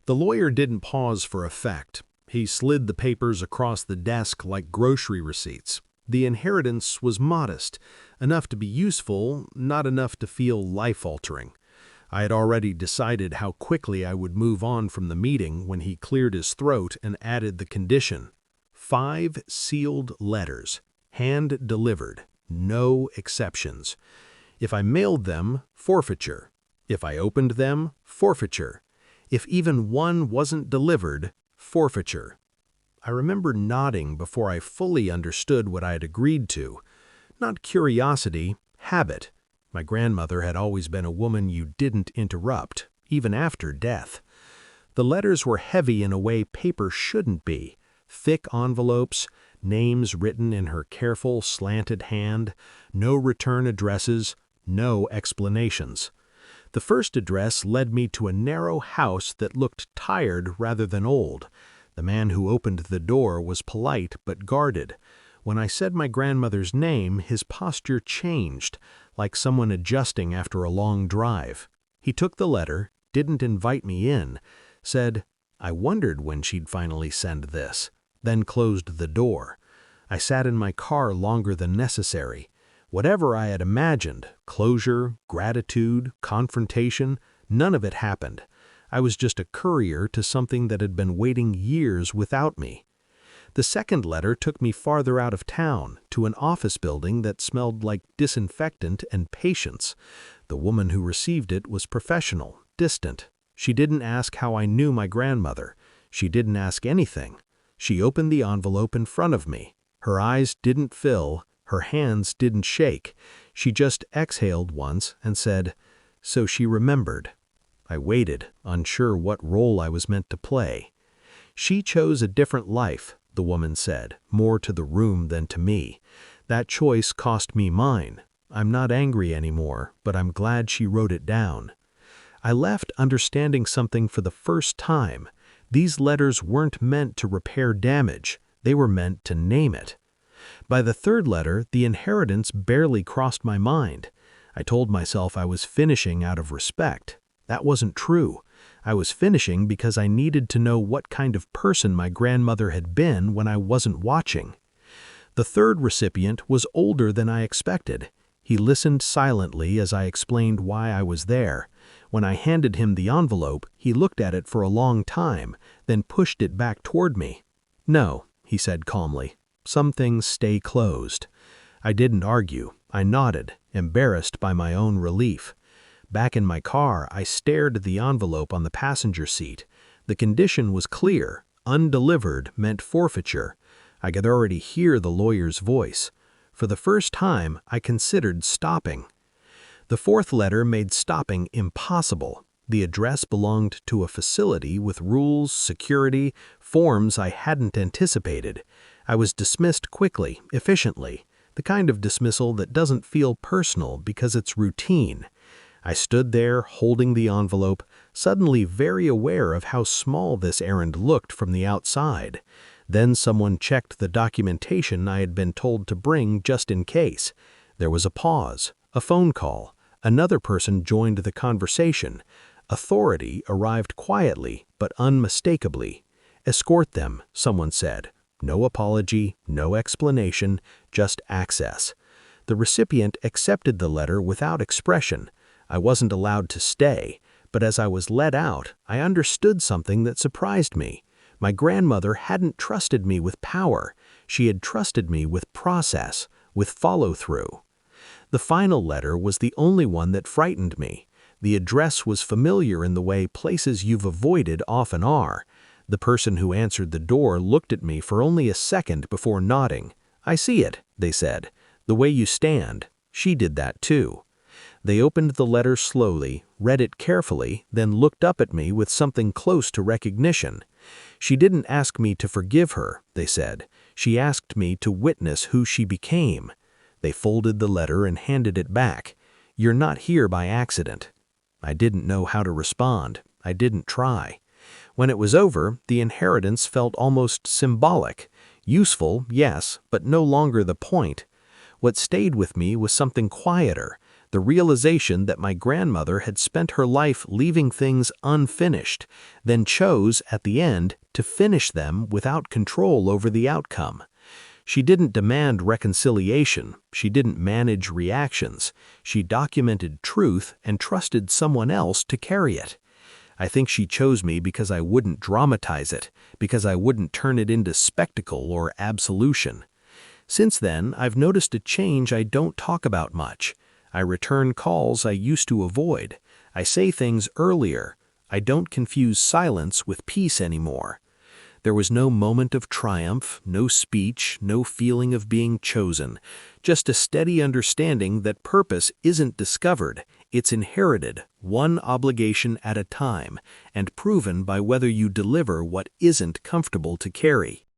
The lawyer didn't pause for effect. He slid the papers across the desk like grocery receipts. The inheritance was modest, enough to be useful, not enough to feel life-altering. I had already decided how quickly I would move on from the meeting when he cleared his throat and added the condition. 5 sealed letters, hand-delivered, no exceptions. If I mailed them, forfeiture. If I opened them, forfeiture. If even one wasn't delivered, forfeiture. I remember nodding before I fully understood what I had agreed to. Not curiosity, habit. My grandmother had always been a woman you didn't interrupt, even after death. The letters were heavy in a way paper shouldn't be. Thick envelopes, names written in her careful, slanted hand, no return addresses, no explanations. The first address led me to a narrow house that looked tired rather than old. The man who opened the door was polite but guarded. When I said my grandmother's name, his posture changed, like someone adjusting after a long drive. He took the letter, didn't invite me in, said, "I wondered when she'd finally send this," then closed the door. I sat in my car longer than necessary. Whatever I had imagined, closure, gratitude, confrontation, none of it happened. I was just a courier to something that had been waiting years without me. The second letter took me farther out of town, to an office building that smelled like disinfectant and patience. The woman who received it was professional, distant. She didn't ask how I knew my grandmother. She didn't ask anything. She opened the envelope in front of me. Her eyes didn't fill, her hands didn't shake. She just exhaled once and said, "So she remembered." I waited, unsure what role I was meant to play. "She chose a different life," the woman said, more to the room than to me. "That choice cost me mine. I'm not angry anymore, but I'm glad she wrote it down." I left understanding something for the first time. These letters weren't meant to repair damage. They were meant to name it. By the third letter, the inheritance barely crossed my mind. I told myself I was finishing out of respect. That wasn't true. I was finishing because I needed to know what kind of person my grandmother had been when I wasn't watching. The third recipient was older than I expected. He listened silently as I explained why I was there. When I handed him the envelope, he looked at it for a long time, then pushed it back toward me. "No," he said calmly. "Some things stay closed." I didn't argue. I nodded, embarrassed by my own relief. Back in my car, I stared at the envelope on the passenger seat. The condition was clear. Undelivered meant forfeiture. I could already hear the lawyer's voice. For the first time, I considered stopping. The fourth letter made stopping impossible. The address belonged to a facility with rules, security, forms I hadn't anticipated. I was dismissed quickly, efficiently, the kind of dismissal that doesn't feel personal because it's routine. I stood there, holding the envelope, suddenly very aware of how small this errand looked from the outside. Then someone checked the documentation I had been told to bring just in case. There was a pause, a phone call. Another person joined the conversation. Authority arrived quietly, but unmistakably. "Escort them," someone said. No apology, no explanation, just access. The recipient accepted the letter without expression. I wasn't allowed to stay, but as I was let out, I understood something that surprised me. My grandmother hadn't trusted me with power. She had trusted me with process, with follow-through. The final letter was the only one that frightened me. The address was familiar in the way places you've avoided often are. The person who answered the door looked at me for only a second before nodding. "I see it," they said. "The way you stand." She did that too. They opened the letter slowly, read it carefully, then looked up at me with something close to recognition. "She didn't ask me to forgive her," they said. "She asked me to witness who she became." They folded the letter and handed it back. "You're not here by accident." I didn't know how to respond. I didn't try. When it was over, the inheritance felt almost symbolic. Useful, yes, but no longer the point. What stayed with me was something quieter. the realization that my grandmother had spent her life leaving things unfinished, then chose, at the end, to finish them without control over the outcome. She didn't demand reconciliation, she didn't manage reactions, she documented truth and trusted someone else to carry it. I think she chose me because I wouldn't dramatize it, because I wouldn't turn it into spectacle or absolution. Since then, I've noticed a change I don't talk about much. I return calls I used to avoid. I say things earlier. I don't confuse silence with peace anymore. There was no moment of triumph, no speech, no feeling of being chosen, just a steady understanding that purpose isn't discovered, it's inherited, one obligation at a time, and proven by whether you deliver what isn't comfortable to carry.